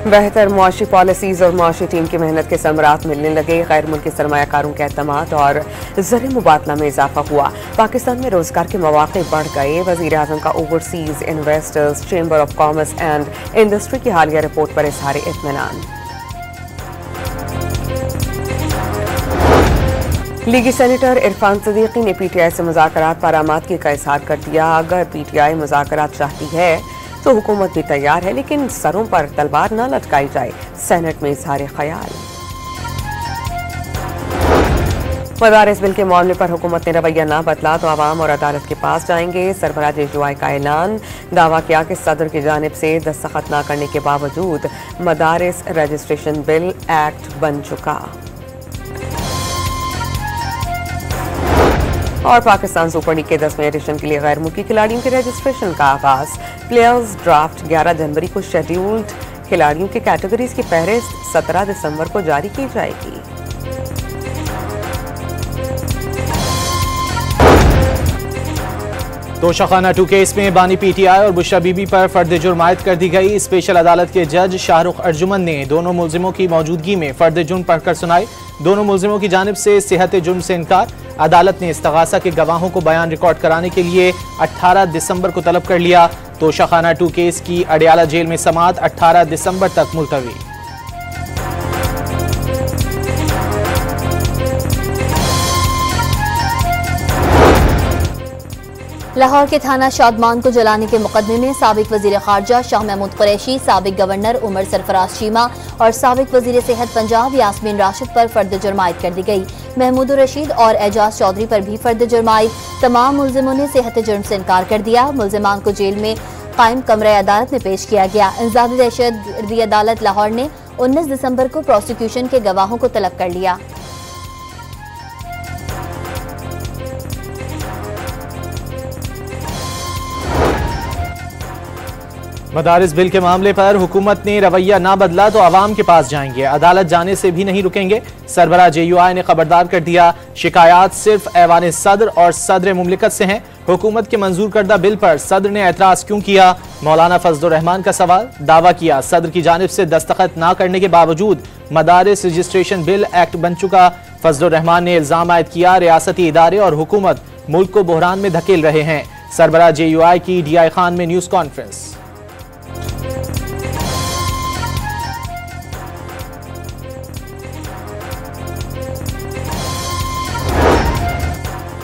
बेहतर मुआशी पॉलिसीज और मुआशी टीम की मेहनत के समरात मिलने लगे। गैर मुल्की सरमायाकारों के एतमाद और ज़र मुबादला में इजाफा हुआ। पाकिस्तान में रोजगार के मौके बढ़ गए। वज़ीर आज़म का overseas investors chamber of commerce and industry की हालिया रिपोर्ट पर इज़हार इत्मीनान। लीगी सेनेटर इरफान सदीकी ने PTI से मुज़ाकरात पर आमादगी का इज़हार कर दिया। अगर PTI मुज़ाकरात चाहती है तो हुकूमत भी तैयार है, लेकिन सरों पर तलवार न लटकाई जाए। सेनेट में इज़हार ख्याल। मदारिस बिल के मामले पर हुकूमत ने रवैया ना बदला तो आवाम और अदालत के पास जाएंगे। सरबराह JUI का ऐलान। दावा किया कि सदर की जानिब से दस्तखत न करने के बावजूद मदारिस रजिस्ट्रेशन बिल एक्ट बन चुका। और पाकिस्तान सुपर लीग के 10वें एडिशन के लिए गैर मुल्की खिलाड़ियों के रजिस्ट्रेशन का आगाज। प्लेयर्स ड्राफ्ट 11 जनवरी को शेड्यूल्ड। खिलाड़ियों की कैटेगरीज की फहरिस्त 17 दिसंबर को जारी की जाएगी। तोशाखाना 2 केस में बानी PTI और बुशरा बीबी पर फर्द जुर्म आयद कर दी गई। स्पेशल अदालत के जज शाहरुख अर्जुमन ने दोनों मुलजिमों की मौजूदगी में फर्द जुर्म पढ़कर सुनाई। दोनों मुलजिमों की जानिब से सेहत जुर्म से इनकार। अदालत ने इस्तगासा के गवाहों को बयान रिकॉर्ड कराने के लिए 18 दिसंबर को तलब कर लिया। तोशाखाना 2 केस की अडियाला जेल में समाअत 18 दिसंबर तक मुलतवी। लाहौर के थाना शादमान को जलाने के मुकदमे में साबिक वजीर खारजा शाह महमूद कुरैशी, साबिक गवर्नर उमर सरफराज चीमा और साबिक वजीर सेहत पंजाब यास्मीन राशिद पर फर्द जुर्म आयद कर दी गई। महमूद रशीद और एजाज चौधरी पर भी फर्द जुर्म आयद। तमाम मुलजिमों ने सेहत जुर्म से इनकार कर दिया। मुलजिमान को जेल में कायम कमरे अदालत में पेश किया गया। इंसदादी दहशतगर्दी अदालत लाहौर ने 19 दिसंबर को प्रोसिक्यूशन के गवाहों को तलब कर लिया। मदारिस बिल के मामले पर हुकूमत ने रवैया ना बदला तो आवाम के पास जाएंगे। अदालत जाने से भी नहीं रुकेंगे। सरबराह JUI ने खबरदार कर दिया। शिकायत सिर्फ ऐवान सदर और सदर मुमलिकत से हैं। हुकूमत के मंजूर करदा बिल पर सदर ने एतराज क्यों किया? मौलाना फजलुर रहमान का सवाल। दावा किया सदर की जानिब से दस्तखत ना करने के बावजूद मदारिस रजिस्ट्रेशन बिल एक्ट बन चुका। फजलुर रहमान ने इल्जाम आयद किया रियासती इदारे और हुकूमत मुल्क को बहरान में धकेल रहे हैं। सरबराह JUI की DI खान में न्यूज कॉन्फ्रेंस।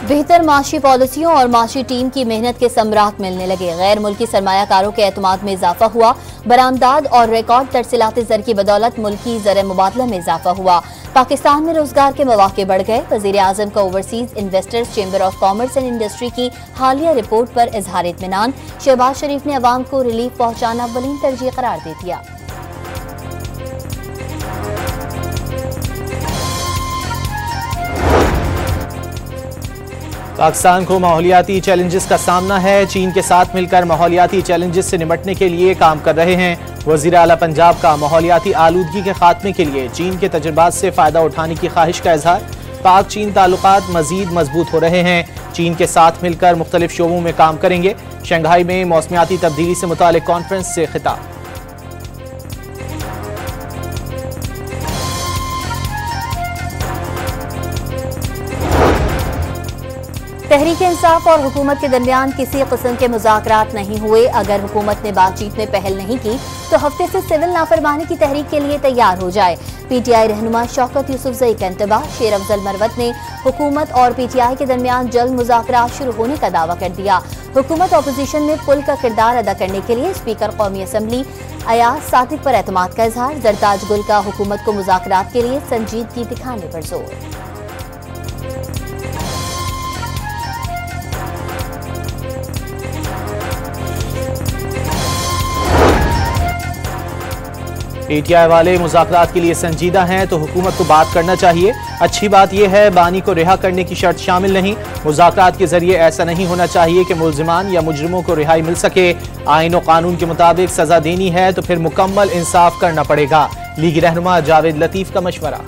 बेहतर माशी पॉलिसियों और माशी टीम की मेहनत के समरात मिलने लगे। गैर मुल्की सरमायाकारों के एतमाद में इजाफा हुआ। बरामदाद और रिकॉर्ड तरसीलात ज़र की बदौलत मुल्की ज़र मुबादला में इजाफा हुआ। पाकिस्तान में रोजगार के मौके बढ़ गए। वज़ीर आज़म का overseas investors chamber of commerce and industry की हालिया रिपोर्ट पर इज़हार इत्मीनान। शहबाज शरीफ ने अवाम को रिलीफ पहुंचाना अव्वलीन तरजीह करार दे दिया। पाकिस्तान को माहौलियाती चैलेंजेस का सामना है। चीन के साथ मिलकर माहौलियाती चैलेंजेस से निपटने के लिए काम कर रहे हैं। वज़ीर आला पंजाब का माहौलियाती आलूदगी के खात्मे के लिए चीन के तजुर्बात से फ़ायदा उठाने की ख्वाहिश का इजहार। पाक चीन ताल्लुकात मजीद मजबूत हो रहे हैं। चीन के साथ मिलकर मुख्तलिफ शोबों में काम करेंगे। शंघाई में मौसमियाती तब्दीली से मुतालिक कॉन्फ्रेंस से खिताब। तहरीक इंसाफ और हुकूमत के दरमियान किसी किस्म के मुज़ाकरात नहीं हुए। अगर हुकूमत ने बातचीत में पहल नहीं की तो हफ्ते से सिविल नाफरमानी की तहरीक के लिए तैयार हो जाए। PTI रहनुमा शौकत यूसुफजई का इंतबाह। शेर अफजल मरवत ने हुकूमत और PTI के दरमियान जल्द मुज़ाकरात शुरू होने का दावा कर दिया। हुकूमत अपोजिशन में पुल का किरदार अदा करने के लिए स्पीकर कौमी असम्बली अयाज सादिक पर एतमाद का इजहार। जरताज गुल का हुकूमत को मुज़ाकरात के लिए संजीदगी दिखाने पर जोर। PTI वाले मुज़ाकरात के लिए संजीदा हैं तो हुकूमत को बात करना चाहिए। अच्छी बात यह है बानी को रिहा करने की शर्त शामिल नहीं। मुज़ाकरात के जरिए ऐसा नहीं होना चाहिए कि मुलजिमान या मुजरिमों को रिहाई मिल सके। आईन और कानून के मुताबिक सजा देनी है तो फिर मुकम्मल इंसाफ करना पड़ेगा। लीगी रहनुमा जावेद लतीफ का मशवरा।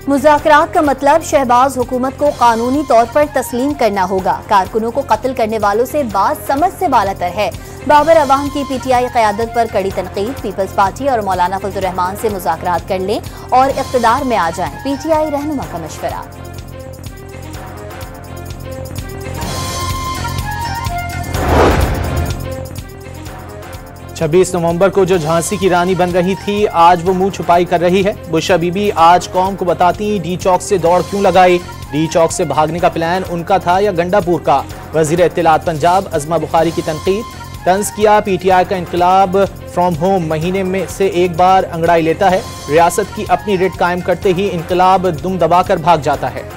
मुज़ाकरात का मतलब शहबाज हुकूमत को कानूनी तौर पर तस्लीम करना होगा। कारकुनों को कत्ल करने वालों से बात समझ से बालातर है। बाबर अवाम की पीटीआई क़यादत पर कड़ी तनकीद। पीपल्स पार्टी और मौलाना फजलुर रहमान से मुज़ाकरात कर लें और इक़्तिदार में आ जाएं, पीटीआई रहनुमा का मशवरा। छब्बीस नवंबर को जो झांसी की रानी बन रही थी, आज वो मुंह छुपाई कर रही है। बुशरा बीबी आज कौम को बताती डी चौक से दौड़ क्यों लगाई, डी चौक से भागने का प्लान उनका था या गंडापुर का। वजीर इत्तलात पंजाब अज़मा बुखारी की तनकीद। तंज किया पीटीआई का इनकलाब फ्रॉम होम महीने में से एक बार अंगड़ाई लेता है। रियासत की अपनी रिट कायम करते ही इनकलाब दुम दबाकर भाग जाता है।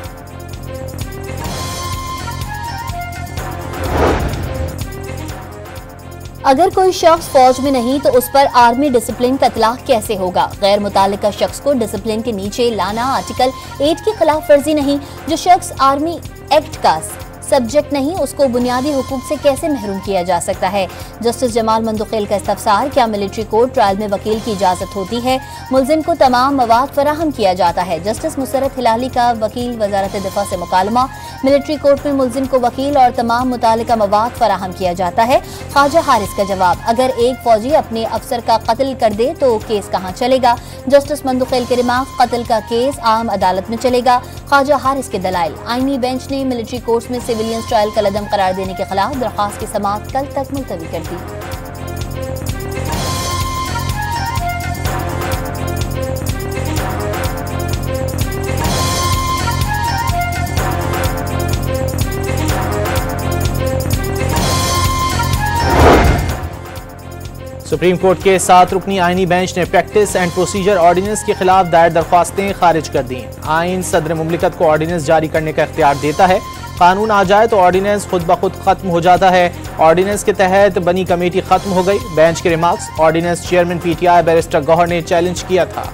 अगर कोई शख्स फौज में नहीं तो उस पर आर्मी डिसिप्लिन का इतलाक कैसे होगा। गैर मुतालिका शख्स को डिसिप्लिन के नीचे लाना आर्टिकल 8 की खिलाफ वर्जी नहीं। जो शख्स आर्मी एक्ट का सब्जेक्ट नहीं, उसको बुनियादी हुकूक से कैसे महरूम किया जा सकता है। जस्टिस जमाल मंदुखेल का इस्तफसार, क्या मिलिट्री कोर्ट ट्रायल में वकील की इजाजत होती है। मुलजिम को तमाम मवाद फराहम किया जाता है। जस्टिस मुसरत हिलाली का वकील वजारत दिफा से मुकालमा, मिलिट्री कोर्ट में मुलजिम को वकील और तमाम मुतालिका मवाद फराहम किया जाता है। ख्वाजा हारिस का जवाब, अगर एक फौजी अपने अफसर का कत्ल कर दे तो केस कहाँ चलेगा। जस्टिस मंदुखेल के रिमार्क, कत्ल का केस आम अदालत में चलेगा। ख्वाजा हारिस के दलाइल, आईनी बेंच ने मिलिट्री कोर्ट्स में सिविलियंस ट्रायल का लदम करार देने के खिलाफ दरख्वास्त की समाअत कल तक मुलतवी कर दी। सुप्रीम कोर्ट के 7 रुकनी आईनी बेंच ने प्रैक्टिस एंड प्रोसीजर ऑर्डिनेंस के खिलाफ दायर दरख्वास्तें खारिज कर दी। आइन सदर मुमलिकत को ऑर्डिनेंस जारी करने का इख्तियार देता है। कानून आ जाए तो ऑर्डिनेंस खुद ब खुद खत्म हो जाता है। ऑर्डिनेंस के तहत बनी कमेटी खत्म हो गई। बेंच के remarks, ordinance chairman PTI barrister Gauhar ने चैलेंज किया था।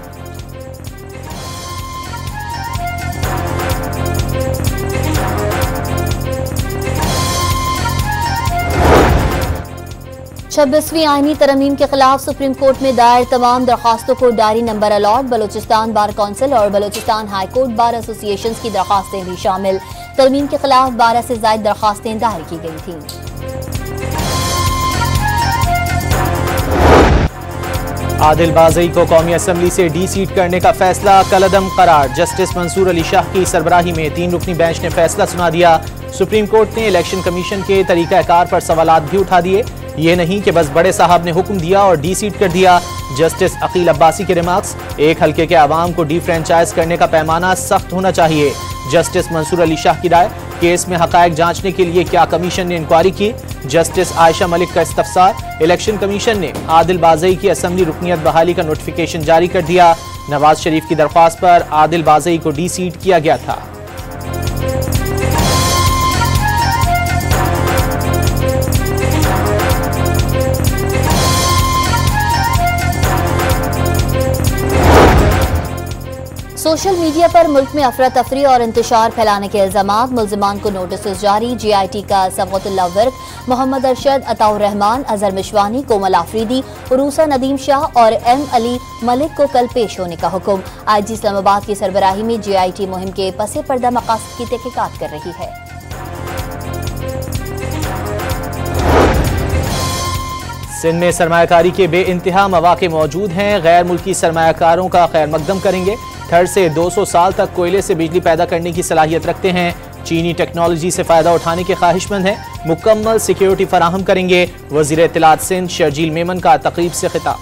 छब्बीसवीं आईनी तरमीम के खिलाफ सुप्रीम कोर्ट में दायर तमाम दरखास्तों को diary number allot. Balochistan bar council और Balochistan high court bar association की दरखास्तें भी शामिल। तरमीम के खिलाफ 12 से ज्यादा दरखास्तें दायर की गई थीं। आदिल बाज़ई को कौमी असम्बली से डी सीट करने का फैसला कलअदम करार। जस्टिस मंसूर अली शाह की सरबराही में 3 रुकनी बेंच ने फैसला सुना दिया। सुप्रीम कोर्ट ने इलेक्शन कमीशन के तरीकाकार पर सवालात भी उठा दिए। ये नहीं कि बस बड़े साहब ने हुक्म दिया और डी सीट कर दिया। जस्टिस अकील अब्बासी के रिमार्क्स, एक हल्के के आवाम को डी फ्रेंचाइज करने का पैमाना सख्त होना चाहिए। जस्टिस मंसूर अली शाह की राय, केस में हकायक जांचने के लिए क्या कमीशन ने इंक्वायरी की। जस्टिस आयशा मलिक का इस्तफसार, इलेक्शन कमीशन ने आदिल बाज़ई की असम्बली रुकनियत बहाली का नोटिफिकेशन जारी कर दिया। नवाज शरीफ की दरख्वास्त पर आदिल बाज़ई को डी सीट किया गया था। सोशल मीडिया पर मुल्क में अफरा तफरी और इंतशार फैलाने के इल्जामात। मुल्जिमान को नोटिस जारी। GIT का सफ़वतुल्लाह वर्क, मोहम्मद अरशद, अताउर रहमान, अजहर मिशवानी, कोमल आफरीदी, उरूसा नदीम शाह और M अली मलिक को कल पेश होने का हुक्म। IG इस्लामाबाद की सरबराही में GIT मुहिम के पसे पर्दा मकासद की तहकीकात कर रही है। सिंध में सरमायाकारी के बेइंतहा मौके मौजूद हैं। गैर मुल्की सरमायाकारों का खैर मकदम करेंगे। थर से 200 साल तक कोयले से बिजली पैदा करने की सलाहियत रखते हैं। चीनी टेक्नोलॉजी से फायदा उठाने के ख्वाहिशमंद हैं। मुकम्मल सिक्योरिटी फराहम करेंगे। वजीर इत्तलात सिंध शर्जील मेमन का तकरीब से खिताब।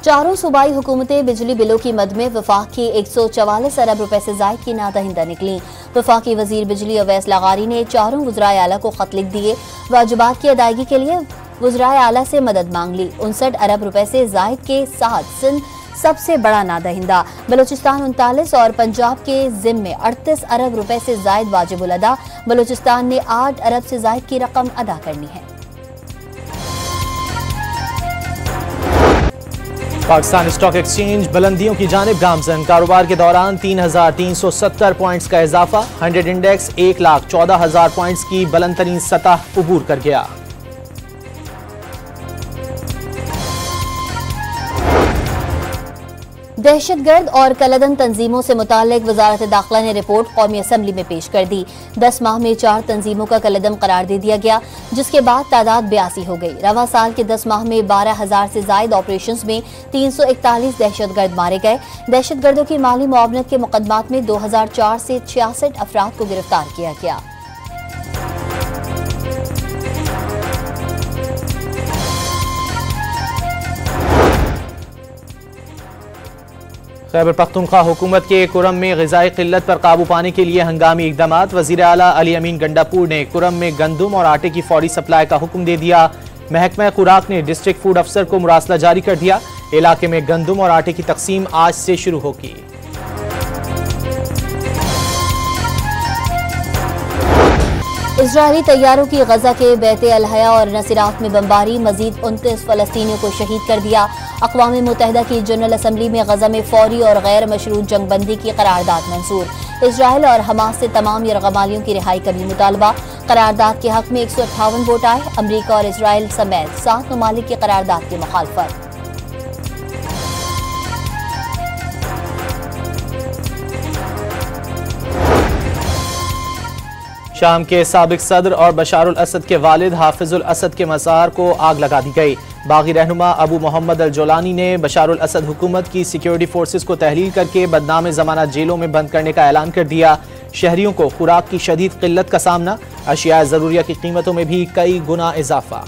चारों सूबाई हुकूमतें बिजली बिलों की मद में वफाक की 144 अरब रुपए से जायद की नादहिंदा निकली। वफाकी वजीर बिजली अवैस लगारी ने चारों वज़राए आला को खत लिख दिए। वाजिबात की अदायगी के लिए वज़राए आला से मदद मांग ली। 59 अरब रुपए से जायद के साथ सिंध सबसे बड़ा नादहिंदा। बलोचिस्तान 39 और पंजाब के जिम्मे 38 अरब रुपए से जायद वाजिबुल अदा। बलोचिस्तान ने 8 अरब से जायद की रकम अदा करनी है। पाकिस्तान स्टॉक एक्सचेंज बुलंदियों की जानिब गामजन। कारोबार के दौरान 3,370 पॉइंट्स का इजाफा। 100 इंडेक्स 1,14,000 पॉइंट्स की बुलंद तरीन सतह अबूर कर गया। दहशतगर्द और कलदम तंजीमों से मुताल्लिक वजारत दाखिला ने रिपोर्ट कौमी असम्बली में पेश कर दी। 10 माह में 4 तंजीमों का कलदम करार दे दिया गया, जिसके बाद तादाद 82 हो गई। रवा साल के 10 माह में 12,000 से ज्यादा ऑपरेशंस में 341 दहशतगर्द मारे गए। दहशतगर्दों की माली मुआवनत के मुकदमात में 2004 से 66 अफराद को गिरफ्तार किया गया। खैबर पख्तूनख्वा हुकूमत के कुरम में ग़िज़ाई क़िल्लत पर काबू पाने के लिए हंगामी इक़दामात। वज़ीर आला अली अमीन गंडापुर ने कुरम में गंदम और आटे की फौरी सप्लाई का हुक्म दे दिया। महकमा खुराक ने डिस्ट्रिक्ट फूड अफसर को मुरासला जारी कर दिया। इलाके में गंदम और आटे की तकसीम आज से शुरू होगी। इजरायली तैयारों की गजा के बैते अलहया और नसीरात में बमबारी, मजीद 29 फलस्तीनियों को शहीद कर दिया। अक़वाम मुत्तहिदा की जनरल असम्बली में गजा में फौरी और गैर मशरूत जंगबंदी की करारदाद मंजूर। इजरायल और हमास से तमाम यरगमालियों की रिहाई का भी मुतालबा। करारदाद के हक में 158 वोट आए। अमरीका और इजरायल समेत 7 ममालिक की करारदाद की मुखालफत। शाम के साबिक सदर और बशारुल असद के वालिद हाफिजुल असद के मज़ार को आग लगा दी गई। बागी रहनुमा अबू मोहम्मद अल जोलानी ने बशारुल असद हुकूमत की सिक्योरिटी फोर्सेस को तहलील करके बदनाम ज़माना जेलों में बंद करने का ऐलान कर दिया। शहरियों को खुराक की शदीद किल्लत का सामना, अशिया ज़रूरिया की कीमतों में भी कई गुना इजाफा।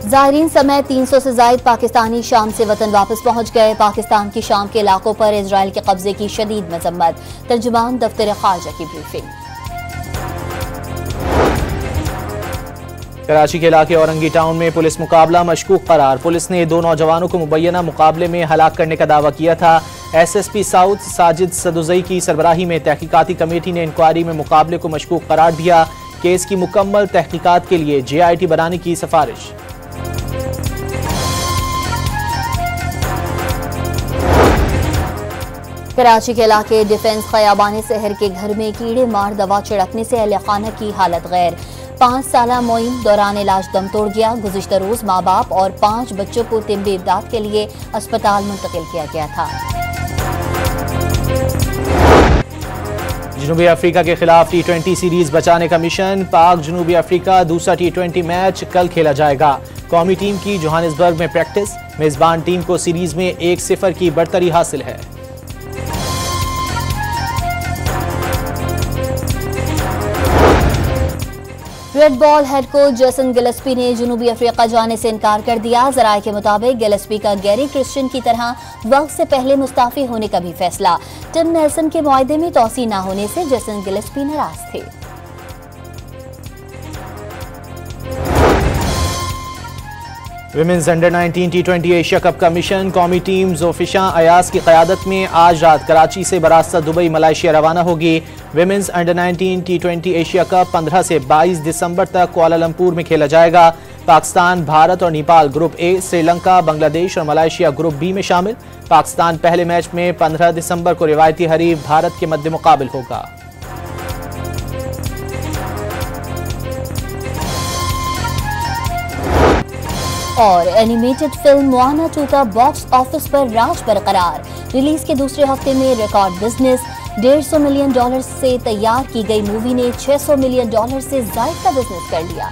ज़ायरीन समेत 300 से ज़ायद पाकिस्तानी शाम से वतन वापस पहुंच गए। पाकिस्तान की शाम के इलाकों पर इजरायल के कब्जे की शदीद मजम्मत। तर्जुमान दफ्तर खारजा की ब्रीफिंग। कराची के इलाके औरंगी टाउन में पुलिस मुकाबला मशकूक करार। पुलिस ने 2 नौजवानों को मुबैना मुकाबले में हलाक करने का दावा किया था। SSP साउथ साजिद सदुजई की सरबराही में तहकीकाती कमेटी ने इंक्वायरी में मुकाबले को मशकूक करार दिया। केस की मुकम्मल तहकीकात के लिए JIT बनाने की सिफारिश। कराची के इलाके डिफेंस खयाबानी शहर के घर में कीड़े मार दवा छिड़कने से अहले खाना की हालत गैर। 5 साला मोइन दौरान इलाज दम तोड़ गया। गुज़िश्ता रोज माँ बाप और 5 बच्चों को तिब्बी इमदाद के लिए अस्पताल मुंतकिल किया गया था। जनूबी अफ्रीका के खिलाफ T20 सीरीज बचाने का मिशन। पाक जनूबी अफ्रीका दूसरा T20 मैच कल खेला जाएगा। कौमी टीम की जोहानिसबर्ग में प्रैक्टिस। मेजबान टीम को सीरीज में 1-0 की बढ़तरी हासिल है। Red ball head coach Jason Gillespie ने जनूबी अफ्रीका जाने से इनकार कर दिया। जराये के मुताबिक गिलेस्पी का गैरी क्रिश्चियन की तरह वक्त से पहले मुस्ताफी होने का भी फैसला। टिम नेल्सन के मुआहदे में तौसी न होने से जेसन गिलेस्पी नाराज थे। Women's under 19 T20 Asia cup का मिशन। कौमी टीम जोफिशा अयाज की क़यादत में आज रात कराची से बरास्ता दुबई मलेशिया रवाना होगी। Women's under 19 T20 Asia cup 15 से 22 दिसंबर तक कुआलालंपुर में खेला जाएगा। पाकिस्तान, भारत और नेपाल ग्रुप ए, श्रीलंका, बांग्लादेश और मलेशिया ग्रुप बी में शामिल। पाकिस्तान पहले मैच में 15 दिसंबर को रिवायती हरीफ भारत के मद्दे मुकाबिल होगा। और एनिमेटेड फिल्म मोआना 2 का बॉक्स ऑफिस पर राज बरकरार। रिलीज के दूसरे हफ्ते में रिकॉर्ड बिजनेस। $150 मिलियन से तैयार की गई मूवी ने $600 मिलियन से ज्यादा का बिजनेस कर लिया।